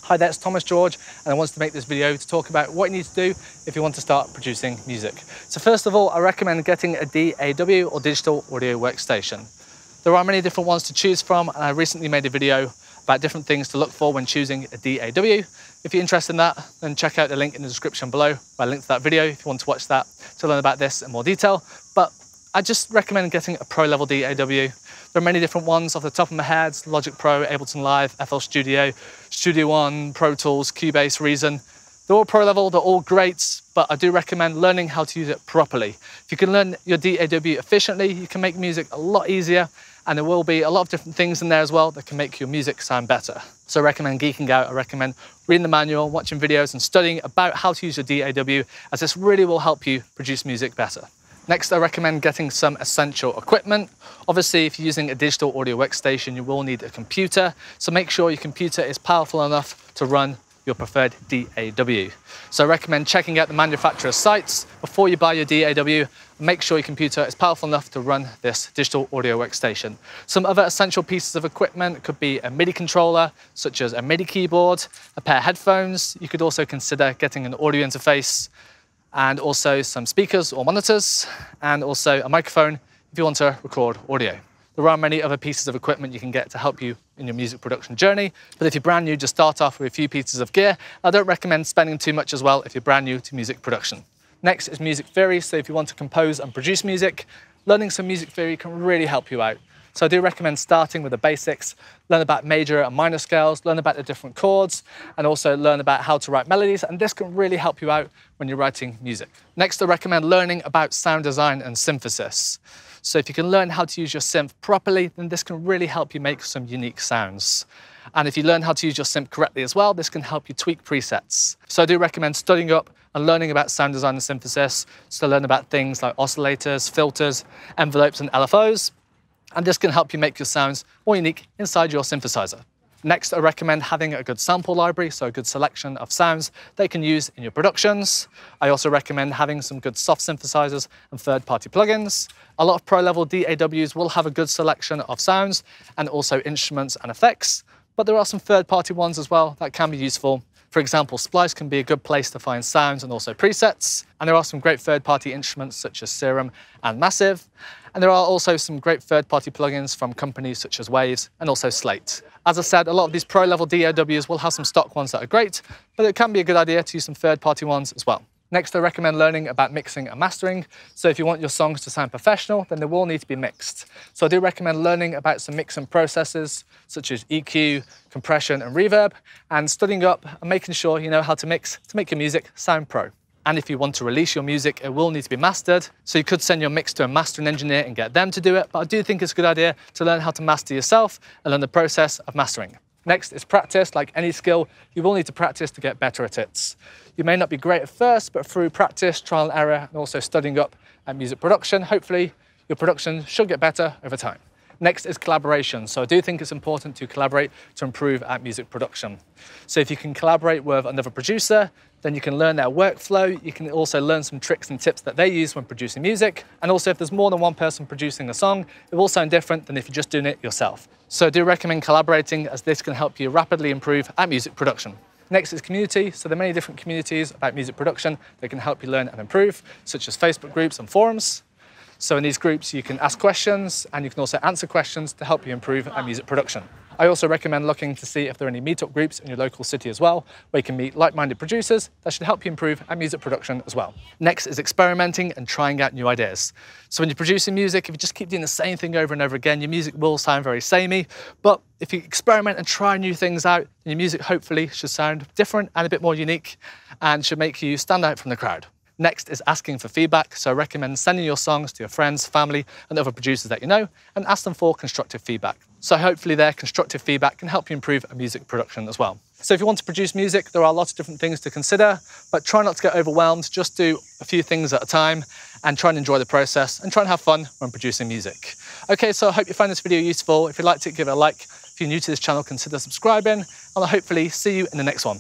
Hi there, it's Thomas George, and I wanted to make this video to talk about what you need to do if you want to start producing music. So first of all, I recommend getting a DAW or digital audio workstation. There are many different ones to choose from, and I recently made a video about different things to look for when choosing a DAW. If you're interested in that, then check out the link in the description below, where I linked to that video if you want to watch that to learn about this in more detail. But I just recommend getting a pro level DAW. There are many different ones off the top of my head: Logic Pro, Ableton Live, FL Studio, Studio One, Pro Tools, Cubase, Reason. They're all pro level, they're all great, but I do recommend learning how to use it properly. If you can learn your DAW efficiently, you can make music a lot easier, and there will be a lot of different things in there as well that can make your music sound better. So I recommend geeking out, I recommend reading the manual, watching videos and studying about how to use your DAW, as this really will help you produce music better. Next, I recommend getting some essential equipment. Obviously, if you're using a digital audio workstation, you will need a computer. So make sure your computer is powerful enough to run your preferred DAW. So I recommend checking out the manufacturer's sites before you buy your DAW. Make sure your computer is powerful enough to run this digital audio workstation. Some other essential pieces of equipment could be a MIDI controller, such as a MIDI keyboard, a pair of headphones. You could also consider getting an audio interface, and also some speakers or monitors, and also a microphone if you want to record audio. There are many other pieces of equipment you can get to help you in your music production journey, but if you're brand new, just start off with a few pieces of gear. I don't recommend spending too much as well if you're brand new to music production. Next is music theory. So if you want to compose and produce music, learning some music theory can really help you out. So I do recommend starting with the basics, learn about major and minor scales, learn about the different chords, and also learn about how to write melodies, and this can really help you out when you're writing music. Next, I recommend learning about sound design and synthesis. So if you can learn how to use your synth properly, then this can really help you make some unique sounds. And if you learn how to use your synth correctly as well, this can help you tweak presets. So I do recommend studying up and learning about sound design and synthesis, so learn about things like oscillators, filters, envelopes, and LFOs. And this can help you make your sounds more unique inside your synthesizer. Next, I recommend having a good sample library, so a good selection of sounds that you can use in your productions. I also recommend having some good soft synthesizers and third-party plugins. A lot of pro-level DAWs will have a good selection of sounds and also instruments and effects, but there are some third-party ones as well that can be useful. For example, Splice can be a good place to find sounds and also presets. And there are some great third-party instruments such as Serum and Massive. And there are also some great third-party plugins from companies such as Waves and also Slate. As I said, a lot of these pro-level DAWs will have some stock ones that are great, but it can be a good idea to use some third-party ones as well. Next, I recommend learning about mixing and mastering. So if you want your songs to sound professional, then they will need to be mixed. So I do recommend learning about some mixing processes, such as EQ, compression, and reverb, and studying up and making sure you know how to mix to make your music sound pro. And if you want to release your music, it will need to be mastered. So you could send your mix to a mastering engineer and get them to do it, but I do think it's a good idea to learn how to master yourself and learn the process of mastering. Next is practice. Like any skill, you will need to practice to get better at it. You may not be great at first, but through practice, trial and error, and also studying up at music production, hopefully your production should get better over time. Next is collaboration. So I do think it's important to collaborate to improve at music production. So if you can collaborate with another producer, then you can learn their workflow. You can also learn some tricks and tips that they use when producing music. And also if there's more than one person producing a song, it will sound different than if you're just doing it yourself. So I do recommend collaborating, as this can help you rapidly improve at music production. Next is community. So there are many different communities about music production that can help you learn and improve, such as Facebook groups and forums. So in these groups, you can ask questions and you can also answer questions to help you improve at music production. I also recommend looking to see if there are any meetup groups in your local city as well, where you can meet like-minded producers that should help you improve at music production as well. Next is experimenting and trying out new ideas. So when you're producing music, if you just keep doing the same thing over and over again, your music will sound very samey. But if you experiment and try new things out, then your music hopefully should sound different and a bit more unique and should make you stand out from the crowd. Next is asking for feedback. So I recommend sending your songs to your friends, family, and other producers that you know, and ask them for constructive feedback. So hopefully their constructive feedback can help you improve a music production as well. So if you want to produce music, there are lots of different things to consider, but try not to get overwhelmed. Just do a few things at a time and try and enjoy the process and try and have fun when producing music. Okay, so I hope you found this video useful. If you liked it, give it a like. If you're new to this channel, consider subscribing, and I'll hopefully see you in the next one.